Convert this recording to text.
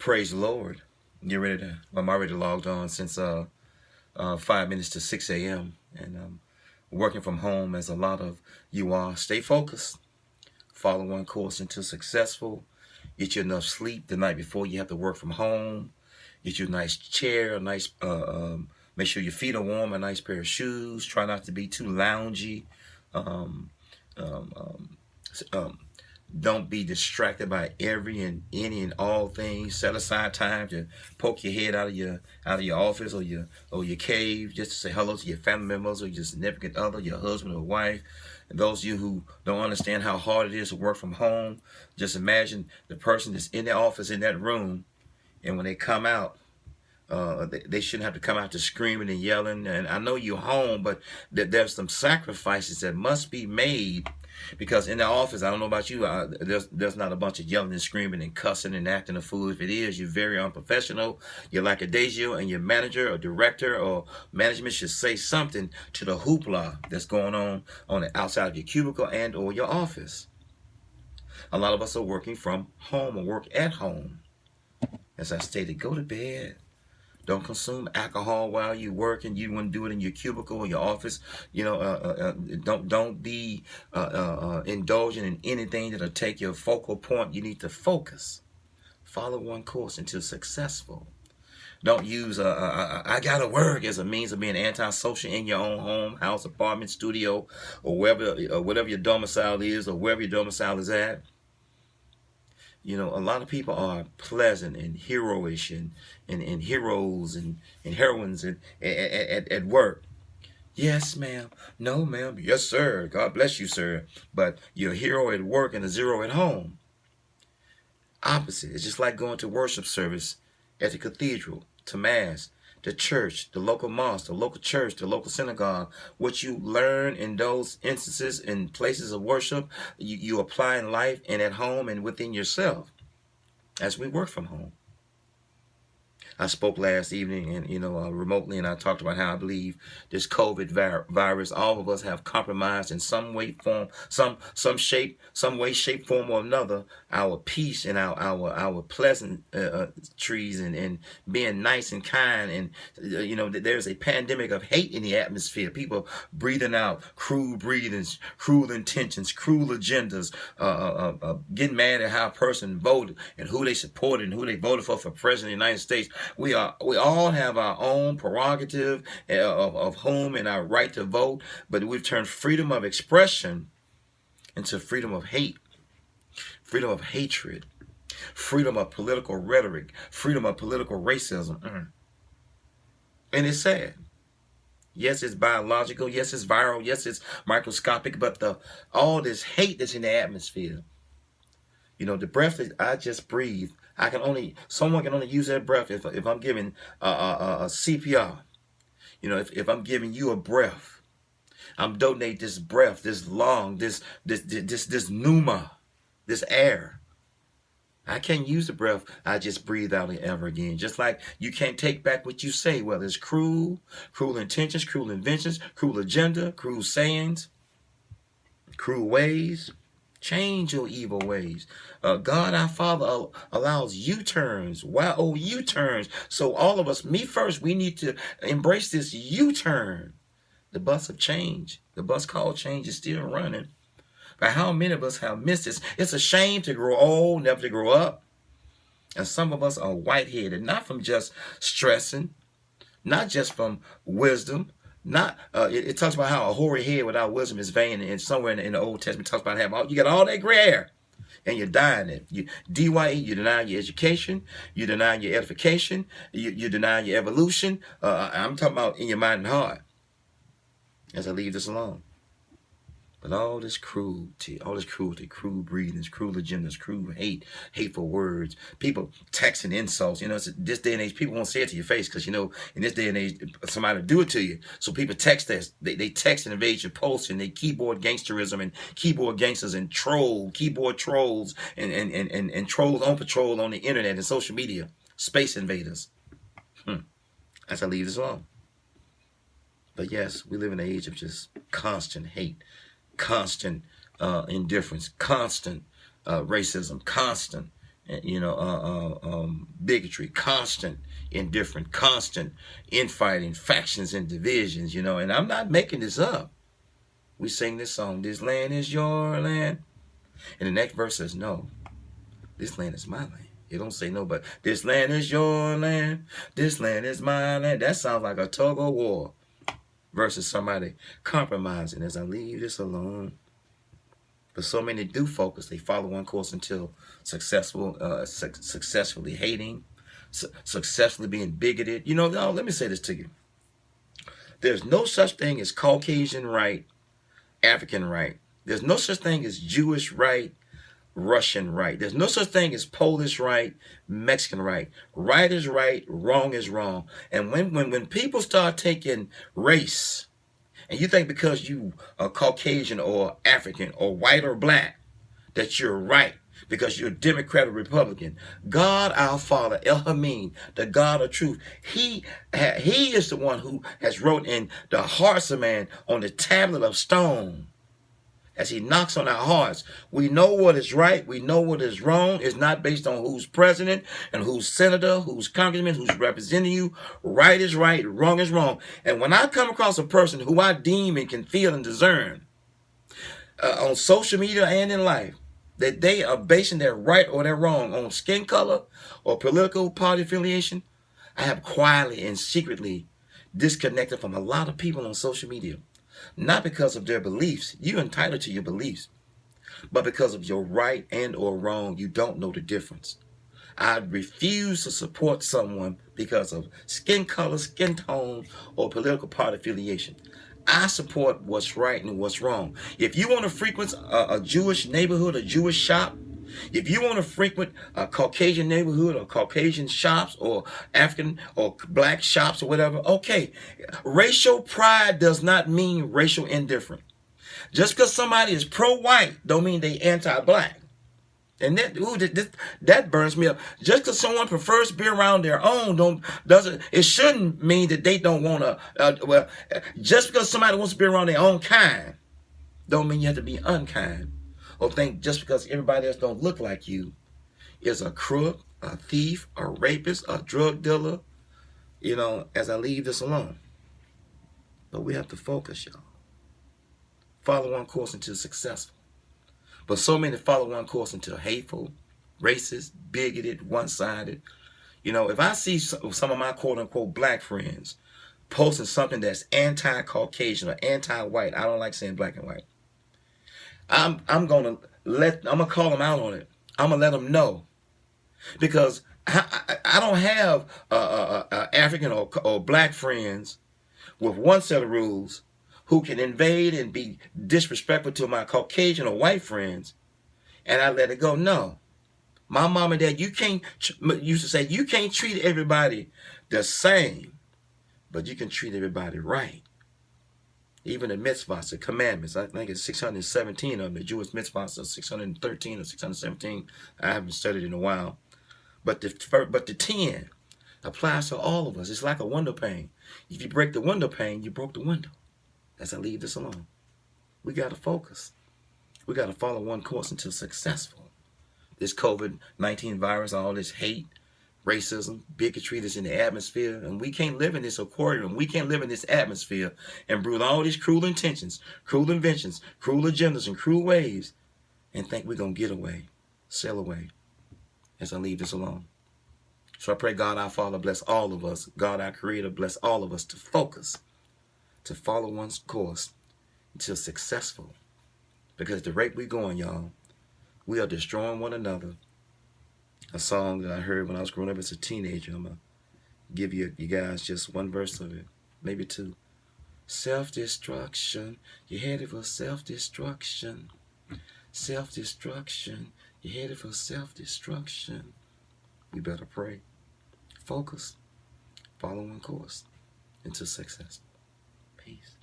Praise the Lord. Get ready to. I'm already logged on since 5 minutes to 6 a.m. and working from home as a lot of you are. Stay focused. Follow one course until successful. Get you enough sleep the night before you have to work from home. Get you a nice chair, a nice. Make sure your feet are warm. A nice pair of shoes. Try not to be too loungy. Um, um, um, um, don't be distracted by every and any and all things. Set aside time to poke your head out of your office or your cave, just to say hello to your family members or your significant other, your husband or wife. And those of you who don't understand how hard it is to work from home, just imagine the person that's in the office in that room, and when they come out, they shouldn't have to come out to screaming and yelling. And I know you're home, but there's some sacrifices that must be made, because in the office, I don't know about you, there's not a bunch of yelling and screaming and cussing and acting a fool. If it is, you're very unprofessional. You're like a lackadaisical, and your manager or director or management should say something to the hoopla that's going on the outside of your cubicle and or your office. A lot of us are working from home or work at home. As I stated, go to bed. Don't consume alcohol while you're working. You want to do it in your cubicle or your office. Don't be indulging in anything that'll take your focal point. You need to focus. Follow one course until successful. Don't use I gotta work as a means of being antisocial in your own home, house, apartment, studio, or whatever your domicile is, or wherever your domicile is at. A lot of people are pleasant and heroish and heroes and heroines at work. Yes, ma'am. No, ma'am. Yes, sir. God bless you, sir. But you're a hero at work and a zero at home. Opposite. It's just like going to worship service at the cathedral, to mass, the church, the local mosque, the local church, the local synagogue. What you learn in those instances and places of worship, you apply in life and at home and within yourself as we work from home. I spoke last evening and remotely, and I talked about how I believe this COVID virus, all of us have compromised in some way, form, some shape, some way, shape, form, or another, our peace and our pleasant trees and being nice and kind. And there's a pandemic of hate in the atmosphere. People breathing out cruel breathings, cruel intentions, cruel agendas, getting mad at how a person voted and who they supported and who they voted for president of the United States. We all have our own prerogative of whom and our right to vote, but we've turned freedom of expression into freedom of hate, freedom of hatred, freedom of political rhetoric, freedom of political racism. And it's sad. Yes, it's biological. Yes, it's viral. Yes, it's microscopic. But all this hate that's in the atmosphere, the breath that I just breathe, someone can only use that breath if I'm giving a CPR. If I'm giving you a breath, I'm donating this breath, this lung, this pneuma, this air. I can't use the breath I just breathe out ever again. Just like you can't take back what you say. Well, it's cruel intentions, cruel inventions, cruel agenda, cruel sayings, cruel ways. Change your evil ways. God, our Father, allows U-turns. Wow, U-turns. So all of us, me first, we need to embrace this U-turn. The bus of change, the bus called change, is still running. But how many of us have missed this? It's a shame to grow old, never to grow up. And some of us are white-headed, not from just stressing, not just from wisdom. It talks about how a hoary head without wisdom is vain, and somewhere in the Old Testament it talks about having you got all that gray hair and you're dying it. You DYE, you deny your education, you deny your edification, you deny your evolution. I'm talking about in your mind and heart. As I leave this alone. But all this cruelty, cruel breathings, cruel agendas, cruel hate, hateful words, people texting insults. This day and age, people won't say it to your face because, in this day and age, somebody will do it to you. So people text us. They text and evade your posts, and they keyboard gangsterism and keyboard gangsters and keyboard trolls and trolls on patrol on the internet and social media. Space invaders. As I leave this alone. But yes, we live in an age of just constant hate, constant indifference, constant racism, constant bigotry, constant indifference, constant infighting, factions and divisions, and I'm not making this up. We sing this song, this land is your land. And the next verse says, no, this land is my land. It don't say no, but this land is your land. This land is my land. That sounds like a tug of war versus somebody compromising as I leave this alone. But so many do focus. They follow one course until successfully hating, successfully being bigoted. Let me say this to you. There's no such thing as Caucasian right, African right. There's no such thing as Jewish right, Russian right. There's no such thing as Polish right, Mexican right. Right is right, wrong is wrong. And when people start taking race, and you think because you are Caucasian or African or white or black, that you're right, because you're Democrat or Republican, God our Father, Elohim, the God of truth, He is the one who has wrote in the hearts of man on the tablet of stone. As He knocks on our hearts, we know what is right, we know what is wrong. It's not based on who's president and who's senator, who's congressman, who's representing you. Right is right, wrong is wrong. And when I come across a person who I deem and can feel and discern on social media and in life, that they are basing their right or their wrong on skin color or political party affiliation, I have quietly and secretly disconnected from a lot of people on social media. Not because of their beliefs. You're entitled to your beliefs. But because of your right and or wrong, you don't know the difference. I refuse to support someone because of skin color, skin tone, or political party affiliation. I support what's right and what's wrong. If you want to frequent a Jewish neighborhood, a Jewish shop, if you want to frequent a Caucasian neighborhood or Caucasian shops or African or black shops or whatever, okay. Racial pride does not mean racial indifference. Just because somebody is pro-white don't mean they anti-black. And that burns me up. Just because someone prefers to be around their own it shouldn't mean that they don't want to. Just because somebody wants to be around their own kind don't mean you have to be unkind. Or think just because everybody else don't look like you is a crook, a thief, a rapist, a drug dealer, as I leave this alone. But we have to focus, y'all. Follow one course until successful. But so many follow one course until hateful, racist, bigoted, one-sided. If I see some of my quote-unquote black friends posting something that's anti-Caucasian or anti-white, I don't like saying black and white, I'm gonna call them out on it. I'm gonna let them know, because I don't have African or black friends with one set of rules who can invade and be disrespectful to my Caucasian or white friends, and I let it go. No, my mom and dad used to say you can't treat everybody the same, but you can treat everybody right. Even the mitzvahs, the commandments, I think it's 617 of them. The Jewish mitzvahs are 613 or 617. I haven't studied in a while. But the 10 applies to all of us. It's like a window pane. If you break the window pane, you broke the window. As I leave this alone. We got to focus. We got to follow one course until successful. This COVID-19 virus, all this hate, racism, bigotry that's in the atmosphere, and we can't live in this aquarium. We can't live in this atmosphere and brew all these cruel intentions, cruel inventions, cruel agendas, and cruel ways, and think we're going to get away, sail away, as I leave this alone. So I pray God our Father bless all of us. God our Creator bless all of us to focus, to follow one's course until successful. Because the rate we're going, y'all, we are destroying one another. A song that I heard when I was growing up as a teenager. I'm going to give you guys just one verse of it, maybe two. Self-destruction, you're headed for self-destruction. Self-destruction, you're headed for self-destruction. We better pray, focus, follow one course into success. Peace.